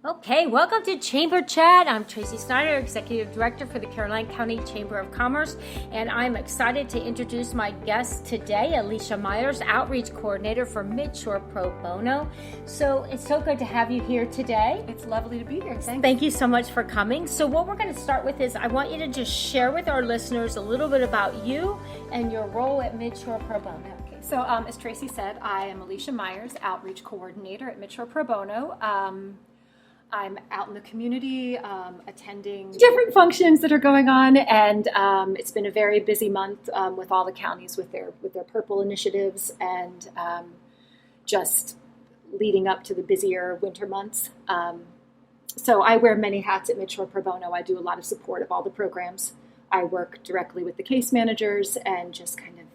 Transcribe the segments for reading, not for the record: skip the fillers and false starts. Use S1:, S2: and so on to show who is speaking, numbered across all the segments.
S1: Okay, welcome to Chamber Chat. I'm Tracey Snyder, Executive Director for the Caroline County Chamber of Commerce, and I'm excited to introduce my guest today, Alicia Myers, Outreach Coordinator for Midshore Pro Bono. So it's so good to have you here today.
S2: It's lovely to be here. Thanks.
S1: Thank you so much for coming. So what we're going to start with is I want you to just share with our listeners a little bit about you and your role at Midshore Pro Bono.
S2: Okay, so as Tracey said, I am Alicia Myers, Outreach Coordinator at Midshore Pro Bono. I'm out in the community attending different functions that are going on, and it's been a very busy month with all the counties with their purple initiatives and just leading up to the busier winter months. So I wear many hats at Midshore Pro Bono. I do a lot of support of all the programs. I work directly with the case managers and just kind of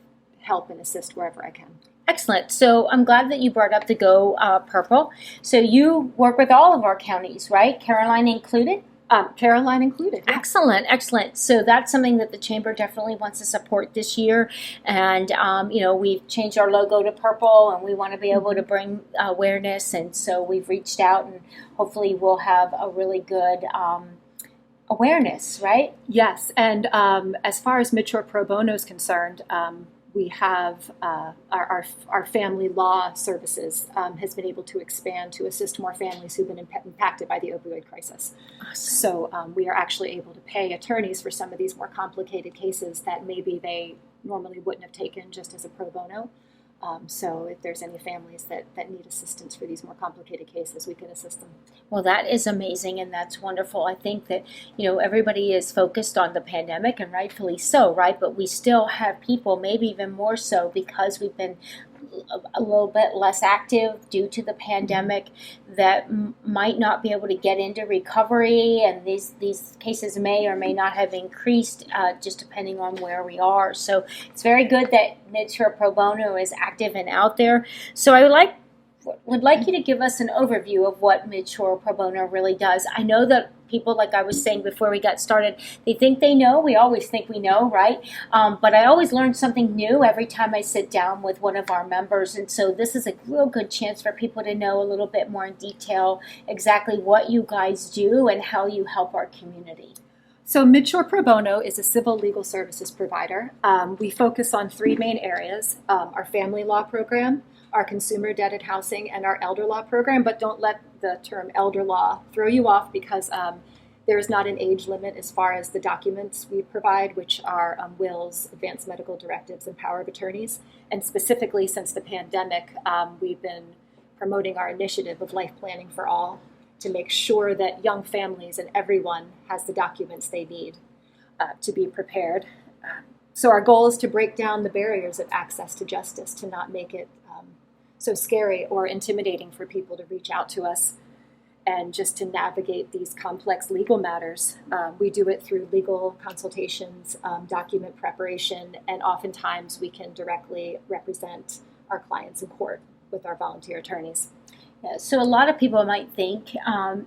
S2: help and assist wherever I can.
S1: Excellent. So I'm glad that you brought up the Go Purple. So you work with all of our counties, right? Caroline included?
S2: Caroline included. Yeah.
S1: Excellent, excellent. So that's something that the Chamber definitely wants to support this year. And, we've changed our logo to purple, and we want to be able to bring awareness. And so we've reached out, and hopefully we'll have a really good awareness, right?
S2: Yes. And as far as Midshore Pro Bono is concerned, we have our family law services has been able to expand to assist more families who've been impacted by the opioid crisis.
S1: Awesome.
S2: So we are actually able to pay attorneys for some of these more complicated cases that maybe they normally wouldn't have taken just as a pro bono. So if there's any families that need assistance for these more complicated cases, we can assist them.
S1: Well, that is amazing, and that's wonderful. I think that, everybody is focused on the pandemic, and rightfully so, right? But we still have people, maybe even more so, because we've been a little bit less active due to the pandemic, that might not be able to get into recovery, and these cases may or may not have increased just depending on where we are. So it's very good that Midshore Pro Bono is active and out there. So I would like you to give us an overview of what Midshore Pro Bono really does. I know that people, like I was saying before we got started, they think they know. We always think we know, right? But I always learn something new every time I sit down with one of our members. And so this is a real good chance for people to know a little bit more in detail exactly what you guys do and how you help our community.
S2: So Midshore Pro Bono is a civil legal services provider. We focus on three main areas: our family law program, our consumer debted housing, and our elder law program. But don't let the term elder law throw you off, because there is not an age limit as far as the documents we provide, which are wills, advanced medical directives, and power of attorneys. And specifically, since the pandemic, we've been promoting our initiative of life planning for all, to make sure that young families and everyone has the documents they need to be prepared. So our goal is to break down the barriers of access to justice, to not make it so scary or intimidating for people to reach out to us, and just to navigate these complex legal matters. We do it through legal consultations, document preparation, and oftentimes we can directly represent our clients in court with our volunteer attorneys.
S1: Yeah, so a lot of people might think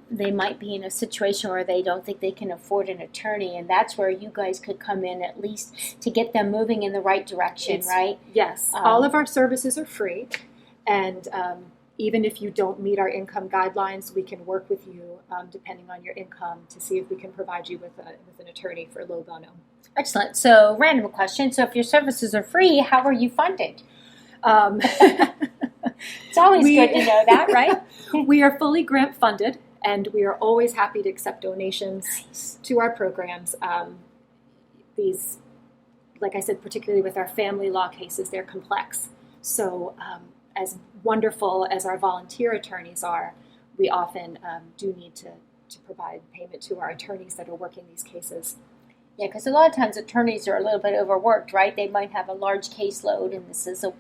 S1: they might be in a situation where they don't think they can afford an attorney, and that's where you guys could come in, at least to get them moving in the right direction, right?
S2: Yes. All of our services are free, and even if you don't meet our income guidelines, we can work with you depending on your income to see if we can provide you with an attorney for low bono.
S1: Excellent. So random question. So if your services are free, how are you funded? It's always good to know that, right?
S2: We are fully grant funded, and we are always happy to accept donations to our programs. These, like I said, particularly with our family law cases, they're complex. So as wonderful as our volunteer attorneys are, we often do need to provide payment to our attorneys that are working these cases.
S1: Yeah, because a lot of times attorneys are a little bit overworked, right? They might have a large caseload, and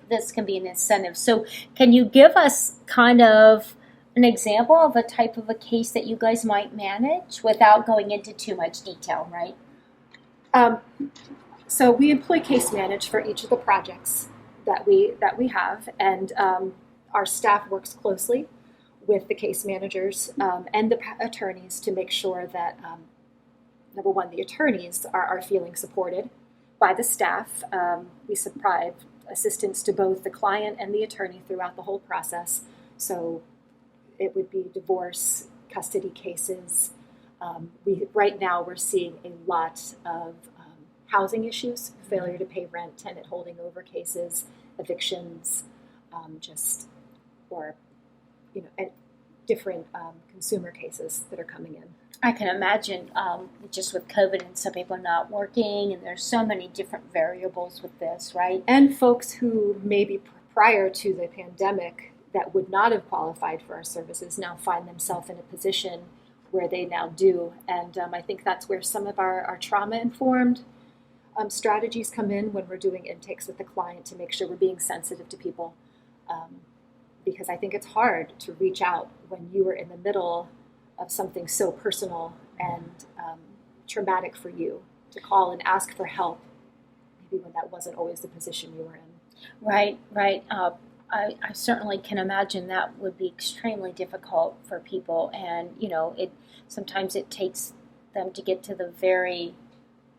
S1: this can be an incentive. So can you give us kind of an example of a type of a case that you guys might manage without going into too much detail, right?
S2: So we employ case manage for each of the projects that we have, and our staff works closely with the case managers and the attorneys to make sure that number one, the attorneys are feeling supported by the staff. We provide assistance to both the client and the attorney throughout the whole process. So it would be divorce, custody cases. Right now we're seeing a lot of housing issues, failure to pay rent, tenant holding over cases, evictions, and different consumer cases that are coming in.
S1: I can imagine just with COVID and some people not working, and there's so many different variables with this, right?
S2: And folks who maybe prior to the pandemic that would not have qualified for our services now find themselves in a position where they now do. And I think that's where some of our trauma-informed strategies come in when we're doing intakes with the client to make sure we're being sensitive to people. Because I think it's hard to reach out when you are in the middle of something so personal and traumatic for you, to call and ask for help, maybe when that wasn't always the position you were in.
S1: Right. I certainly can imagine that would be extremely difficult for people, and sometimes it takes them to get to the very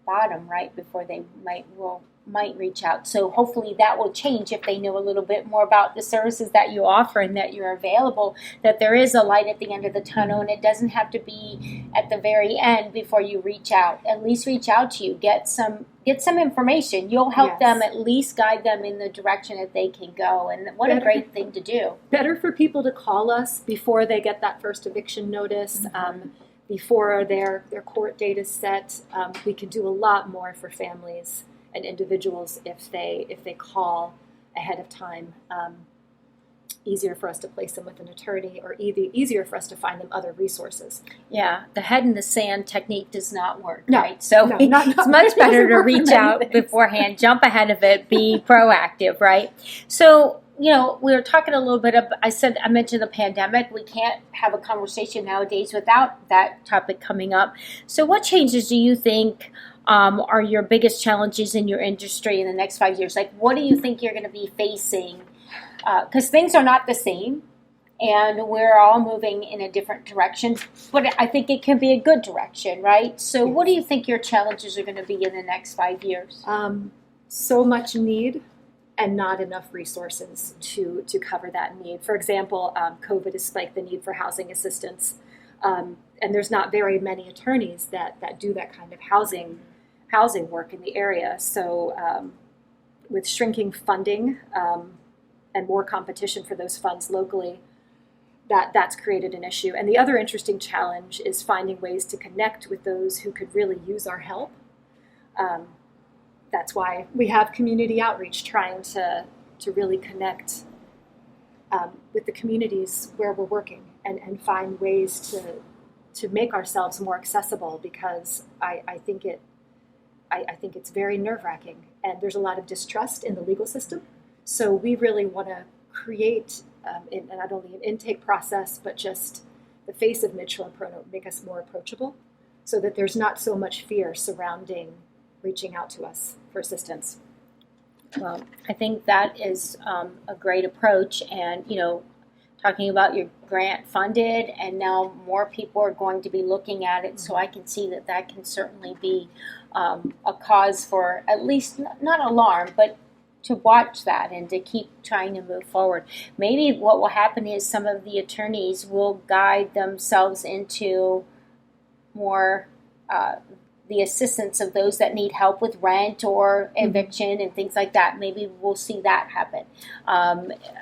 S1: bottom, right, before they might reach out. So hopefully that will change if they know a little bit more about the services that you offer and that you're available, that there is a light at the end of the tunnel, and it doesn't have to be at the very end before you reach out. At least reach out to you, get some information. You'll help them, at least guide them in the direction that they can go. And what a great thing to do.
S2: Better for people to call us before they get that first eviction notice. Before their court date is set. We can do a lot more for families and individuals if they call ahead of time. Easier for us to place them with an attorney, or easier for us to find them other resources.
S1: Yeah, the head in the sand technique does not work,
S2: no,
S1: right? So it's much better to reach out beforehand, jump ahead of it, be proactive, right? So, we were talking a little bit about, I mentioned the pandemic. We can't have a conversation nowadays without that topic coming up. So what changes do you think are your biggest challenges in your industry in the next 5 years? Like, what do you think you're going to be facing? Because things are not the same, and we're all moving in a different direction. But I think it can be a good direction, right? So what do you think your challenges are going to be in the next 5 years?
S2: So much need and not enough resources to cover that need. For example, COVID has spiked the need for housing assistance. And there's not very many attorneys that do that kind of housing work in the area. So with shrinking funding and more competition for those funds locally, that's created an issue. And the other interesting challenge is finding ways to connect with those who could really use our help. That's why we have community outreach, trying to really connect with the communities where we're working and find ways to make ourselves more accessible, because I think it's very nerve-wracking, and there's a lot of distrust in the legal system. So we really want to create not only an intake process, but just the face of Mitchell & Prono, make us more approachable, so that there's not so much fear surrounding reaching out to us for assistance.
S1: Well, I think that is a great approach, and talking about your grant funded, and now more people are going to be looking at it, so I can see that can certainly be a cause for at least not alarm, but to watch that and to keep trying to move forward. Maybe what will happen is some of the attorneys will guide themselves into more the assistance of those that need help with rent or eviction and things like that. Maybe we'll see that happen.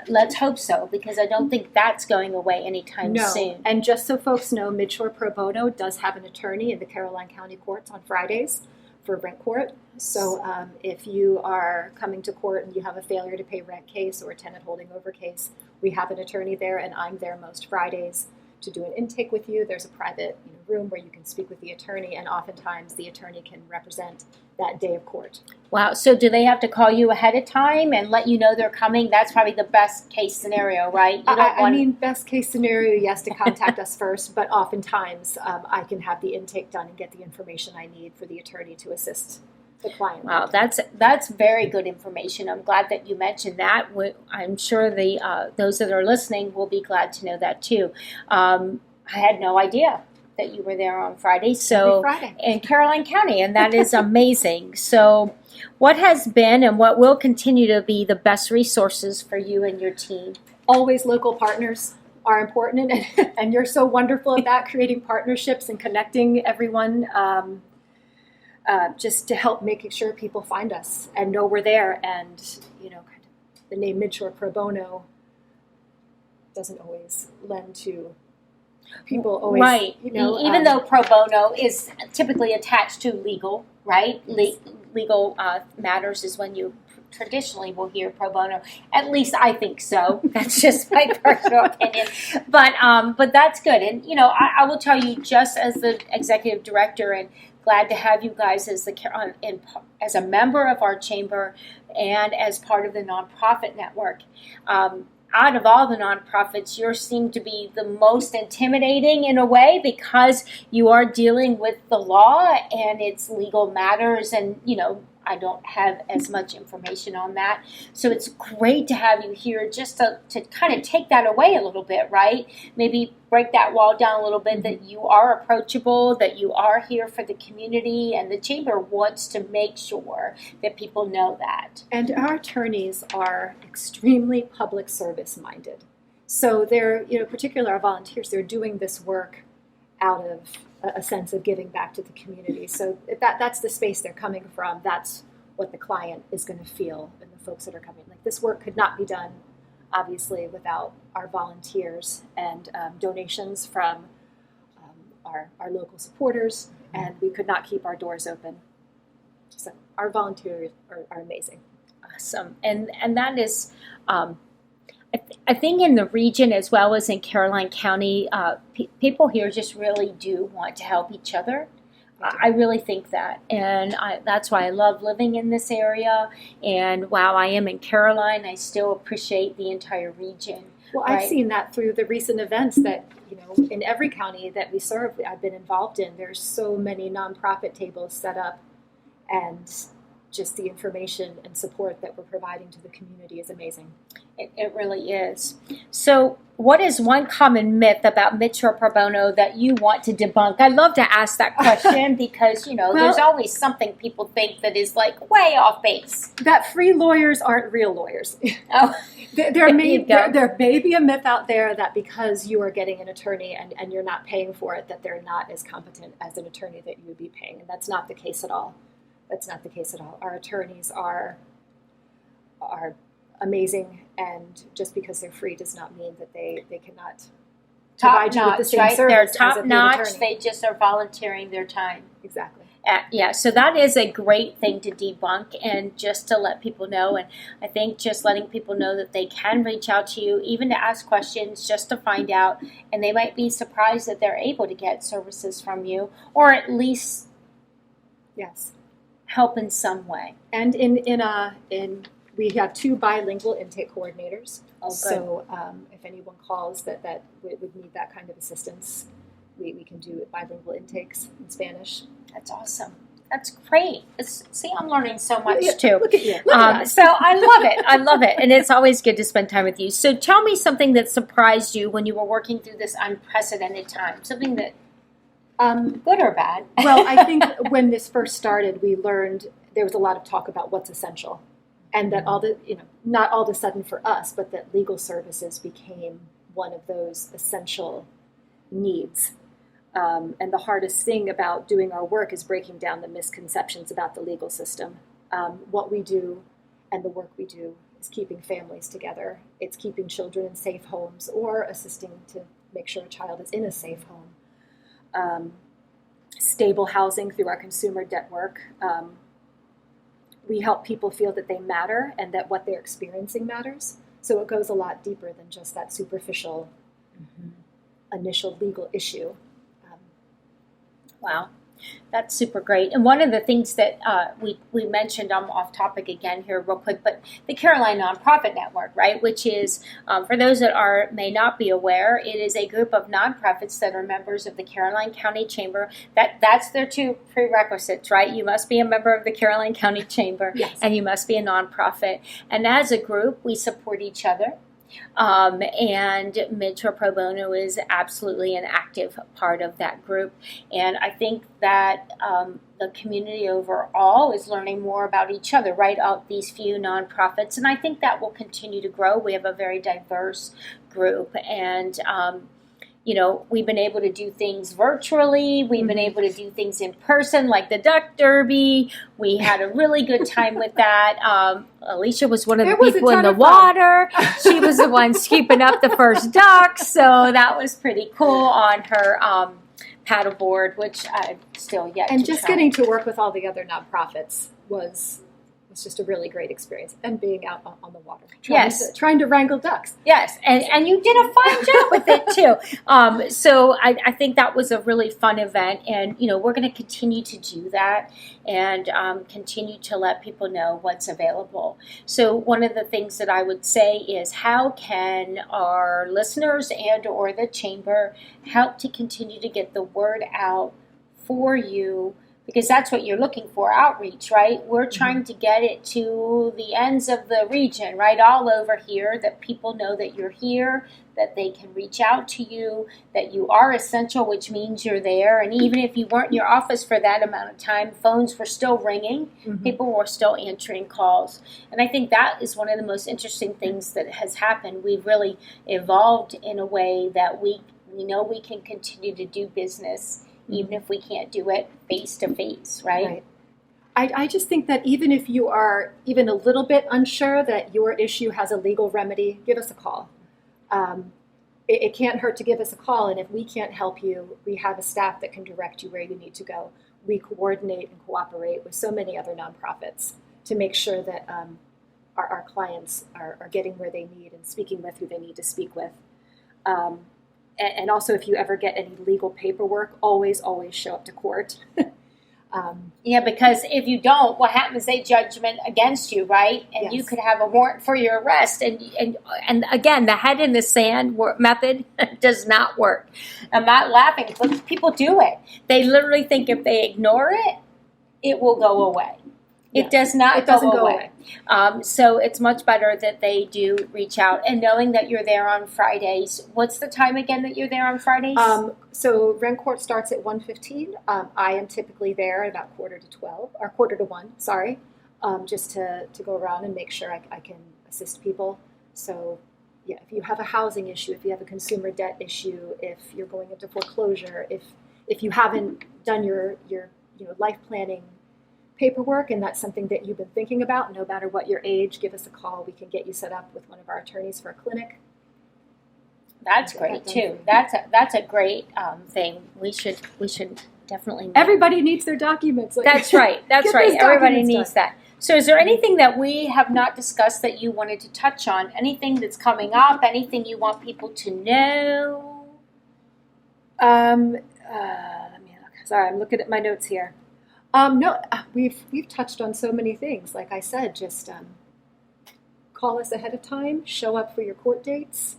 S1: Let's hope so, because I don't think that's going away anytime soon.
S2: And just so folks know, Midshore Pro Bono does have an attorney in the Caroline County Courts on Fridays for rent court. So if you are coming to court and you have a failure to pay rent case or a tenant holding over case, we have an attorney there, and I'm there most Fridays to do an intake with you. There's a private room where you can speak with the attorney, and oftentimes the attorney can represent that day of court.
S1: Wow. So do they have to call you ahead of time and let you know they're coming? That's probably the best case scenario, right?
S2: Best case scenario, yes, to contact us first, but oftentimes I can have the intake done and get the information I need for the attorney to assist the client.
S1: Wow, that's very good information. I'm glad that you mentioned that. I'm sure those that are listening will be glad to know that too. I had no idea that you were there on Friday.
S2: Every Friday.
S1: In Caroline County, and that is amazing. So what has been and what will continue to be the best resources for you and your team?
S2: Always local partners. are important, and you're so wonderful at that, creating partnerships and connecting everyone, just to help making sure people find us and know we're there. And, kind of the name Midshore Pro Bono doesn't always lend to people always,
S1: right. Even though pro bono is typically attached to legal, right? Legal matters is when you traditionally will hear pro bono. At least I think so. That's just my personal opinion. But that's good. And I will tell you, just as the executive director, and glad to have you guys as as a member of our chamber and as part of the nonprofit network. Out of all the nonprofits, yours seem to be the most intimidating in a way, because you are dealing with the law and its legal matters, and I don't have as much information on that. So it's great to have you here, just to kind of take that away a little bit, right? Maybe break that wall down a little bit, that you are approachable, that you are here for the community, and the chamber wants to make sure that people know that.
S2: And our attorneys are extremely public service minded. So they're, particularly our volunteers, they're doing this work out of a sense of giving back to the community. So that's the space they're coming from. That's what the client is going to feel, and the folks that are coming. Like, this work could not be done, obviously, without our volunteers and donations from our local supporters, and we could not keep our doors open. So our volunteers are amazing.
S1: Awesome. And that is, I think in the region, as well as in Caroline County, people here just really do want to help each other. I really think that, and that's why I love living in this area. And while I am in Caroline, I still appreciate the entire region.
S2: Well, right? I've seen that through the recent events that, in every county that we serve, I've been involved in. There's so many nonprofit tables set up, and just the information and support that we're providing to the community is amazing.
S1: It really is. So what is one common myth about Midshore Pro Bono that you want to debunk? I love to ask that question because, there's always something people think that is like way off base.
S2: That free lawyers aren't real lawyers.
S1: Oh,
S2: there may be a myth out there that because you are getting an attorney and you're not paying for it, that they're not as competent as an attorney that you would be paying. And that's not the case at all. Our attorneys are amazing, and just because they're free does not mean that they cannot provide you with the same service.
S1: They're top notch. They just are volunteering their time.
S2: Exactly.
S1: So that is a great thing to debunk, and just to let people know. And I think just letting people know that they can reach out to you, even to ask questions, just to find out, and they might be surprised that they're able to get services from you, or at least help in some way.
S2: And we have 2 bilingual intake coordinators.
S1: Oh, good.
S2: So if anyone calls that would need that kind of assistance, we can do bilingual intakes in Spanish.
S1: That's awesome. That's great. See, I'm learning so much too.
S2: Look at you.
S1: So I love it. And it's always good to spend time with you. So tell me something that surprised you when you were working through this unprecedented time. Something that, good or bad?
S2: Well, I think when this first started, we learned there was a lot of talk about what's essential. And that not all of a sudden for us, but that legal services became one of those essential needs. And the hardest thing about doing our work is breaking down the misconceptions about the legal system. What we do and the work we do is keeping families together. It's keeping children in safe homes, or assisting to make sure a child is in a safe home. Stable housing through our consumer debt work. We help people feel that they matter and that what they're experiencing matters. So it goes a lot deeper than just that superficial initial legal issue.
S1: Wow. That's super great. And one of the things that we mentioned, I'm off topic again here real quick, but the Caroline Nonprofit Network, right, which is, for those that may not be aware, it is a group of nonprofits that are members of the Caroline County Chamber. That's their 2 prerequisites, right? You must be a member of the Caroline County Chamber,
S2: yes,
S1: and you must be a nonprofit. And as a group, we support each other. And Mentor Pro Bono is absolutely an active part of that group. And I think that the community overall is learning more about each other, right? Out these few nonprofits. And I think that will continue to grow. We have a very diverse group. And we've been able to do things virtually. We've been able to do things in person, like the Duck Derby. We had a really good time with that. Alicia was one of the people in the water. She was the one scooping up the first ducks, so that was pretty cool on her paddleboard, which I still yet
S2: and
S1: to
S2: just
S1: try.
S2: Getting to work with all the other nonprofits was just a really great experience, and being out on the water, trying to wrangle ducks.
S1: Yes, and you did a fine job with it too. So I think that was a really fun event, and we're going to continue to do that and continue to let people know what's available. So one of the things that I would say is, how can our listeners and or the chamber help to continue to get the word out for you? Because that's what you're looking for, outreach, right? We're trying to get it to the ends of the region, right? All over here, that people know that you're here, that they can reach out to you, that you are essential, which means you're there. And even if you weren't in your office for that amount of time, phones were still ringing. People were still answering calls. And I think that is one of the most interesting things that has happened. We've really evolved in a way that we know we can continue to do business even if we can't do it face-to-face, right?
S2: I just think that even if you are even a little bit unsure that your issue has a legal remedy, give us a call. It can't hurt to give us a call, and if we can't help you, we have a staff that can direct you where you need to go. We coordinate and cooperate with so many other nonprofits to make sure that our clients are getting where they need and speaking with who they need to speak with. And also, if you ever get any legal paperwork, always show up to court.
S1: Because if you don't, what happens? They judgment against you, right? And you could have a warrant for your arrest. And again, the head in the sand method does not work. I'm not laughing, but people do it. They literally think if they ignore it, it will go away. It does not go away. So it's much better that they do reach out. And knowing that you're there on Fridays. What's the time again that you're there on Fridays?
S2: So Rent Court starts at 1:15. I am typically there at about 1:45, sorry, just to go around and make sure I can assist people. So if you have a housing issue, if you have a consumer debt issue, if you're going into foreclosure, if you haven't done your life planning paperwork and that's something that you've been thinking about, no matter what your age, give us a call. We can get you set up with one of our attorneys for a clinic.
S1: That's great too. That's a great thing. We should definitely.
S2: Everybody needs their documents.
S1: That's right. That's right. Everybody needs that. So, is there anything that we have not discussed that you wanted to touch on? Anything that's coming up? Anything you want people to know?
S2: Let me look. Sorry, I'm looking at my notes here. No, we've touched on so many things. Like I said, just call us ahead of time, show up for your court dates,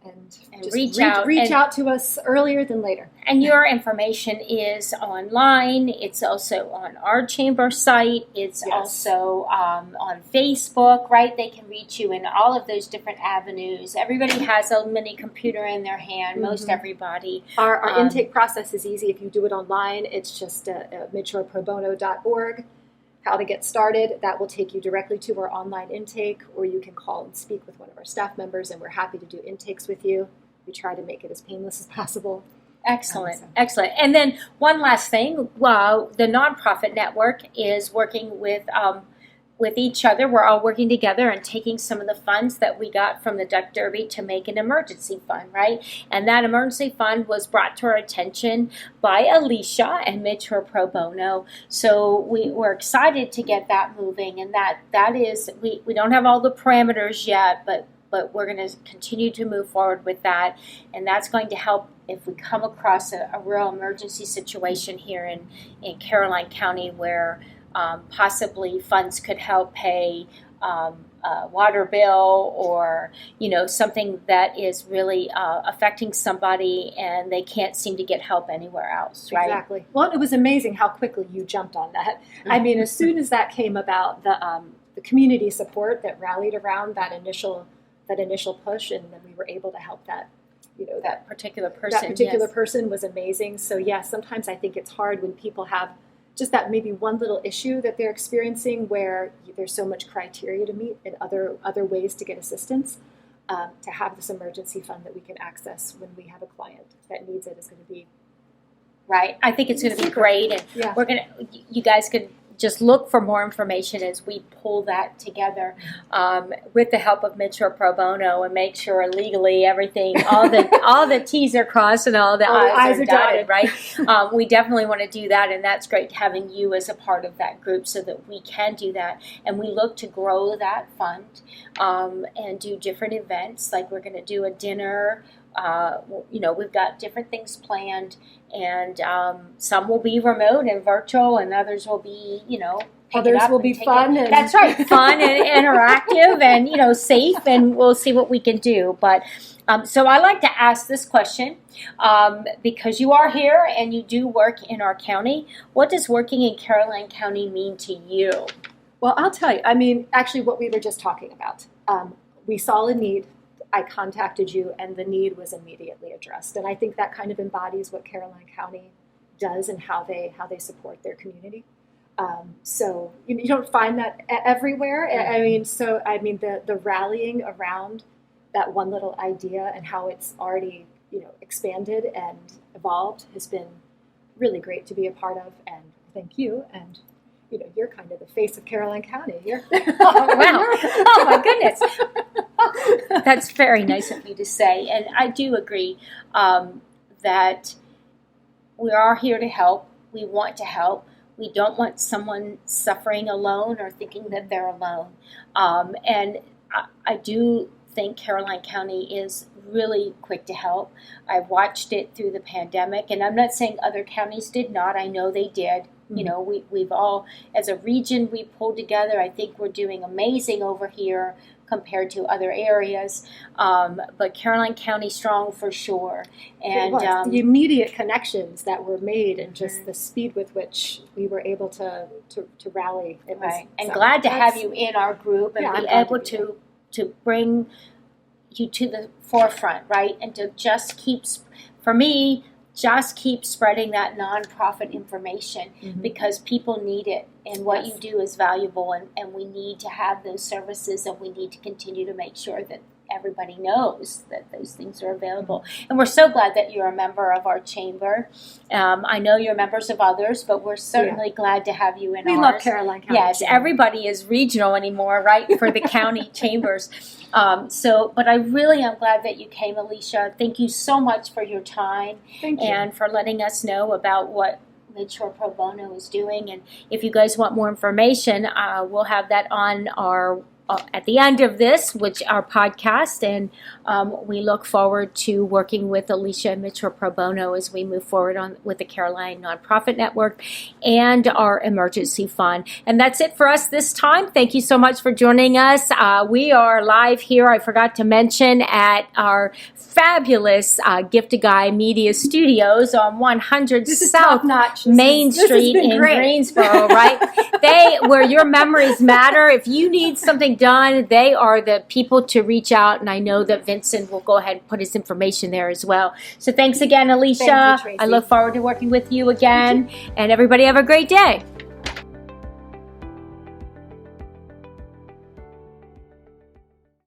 S2: and just reach out to us earlier than later.
S1: And your information is online. It's also on our chamber site. It's also on Facebook, right? They can reach you in all of those different avenues. Everybody has a mini computer in their hand, most everybody.
S2: Our intake process is easy. If you do it online, it's just mentorprobono.org. How to get started. That will take you directly to our online intake, or you can call and speak with one of our staff members, and we're happy to do intakes with you. We try to make it as painless as possible.
S1: Excellent. And then one last thing, the nonprofit network is working with each other. We're all working together and taking some of the funds that we got from the Duck Derby to make an emergency fund, right? And that emergency fund was brought to our attention by Alicia and Mentor Pro Bono. So we're excited to get that moving, and that is, we don't have all the parameters yet, but we're going to continue to move forward with that, and that's going to help if we come across a real emergency situation here in Caroline County where possibly funds could help pay a water bill or something that is really affecting somebody and they can't seem to get help anywhere else, right?
S2: Exactly. Well, it was amazing how quickly you jumped on that. I mean, as soon as that came about, the community support that rallied around that initial that initial push, and then we were able to help that,
S1: that particular person.
S2: That particular
S1: yes.
S2: person was amazing. So yeah, sometimes I think it's hard when people have just that maybe one little issue that they're experiencing where there's so much criteria to meet and other ways to get assistance. To have this emergency fund that we can access when we have a client that needs it is going to be
S1: right. I think it's going to be great, and you guys can just look for more information as we pull that together with the help of Metro Pro Bono, and make sure legally everything, all the T's are crossed and all the I's are dotted, right? We definitely want to do that, and that's great having you as a part of that group so that we can do that. And we look to grow that fund and do different events, like we're going to do a dinner. We've got different things planned, and some will be remote and virtual, and others will be,
S2: others will be fun.
S1: That's right, fun and interactive, and safe, and we'll see what we can do. But so I like to ask this question because you are here and you do work in our county. What does working in Caroline County mean to you?
S2: Well, I'll tell you. I mean, actually, what we were just talking about. We saw a need. I contacted you, and the need was immediately addressed. And I think that kind of embodies what Caroline County does and how they support their community. So you don't find that everywhere. I mean, the rallying around that one little idea and how it's already expanded and evolved has been really great to be a part of. And thank you. And you're kind of the face of Caroline County.
S1: Oh, wow. Oh, my goodness. That's very nice of you to say. And I do agree that we are here to help. We want to help. We don't want someone suffering alone or thinking that they're alone. And I do think Caroline County is really quick to help. I've watched it through the pandemic, and I'm not saying other counties did not. I know they did. We've all, as a region, we pulled together. I think we're doing amazing over here compared to other areas. But Caroline County strong for sure. And
S2: the immediate connections that were made and just the speed with which we were able to rally. It was,
S1: right. And glad to have you in our group and be able to bring you to the forefront, right? And to just keep spreading that nonprofit information because people need it, and what you do is valuable, and we need to have those services, and we need to continue to make sure that everybody knows that those things are available. And we're so glad that you're a member of our chamber. I know you're members of others, but we're certainly glad to have you in ours.
S2: We love Caroline County.
S1: Yes, everybody is regional anymore, right, for the county chambers. But I really am glad that you came, Alicia. Thank you so much for your time.
S2: Thank you.
S1: And for letting us know about what Metro Pro Bono is doing. And if you guys want more information, we'll have that on our at the end of this, which our podcast, and we look forward to working with Alicia and Metro Pro Bono as we move forward with the Caroline Nonprofit Network and our emergency fund. And that's it for us this time. Thank you so much for joining us. We are live here, I forgot to mention, at our fabulous Gift a Guy Media Studios on 100 South Main Street in Greensboro, right? Where your memories matter. If you need something done, they are the people to reach out, and I know that Vincent will go ahead and put his information there as well. So thanks again, Alicia.
S2: Thank you, Tracey.
S1: I look forward to working with you again, and everybody have a great day.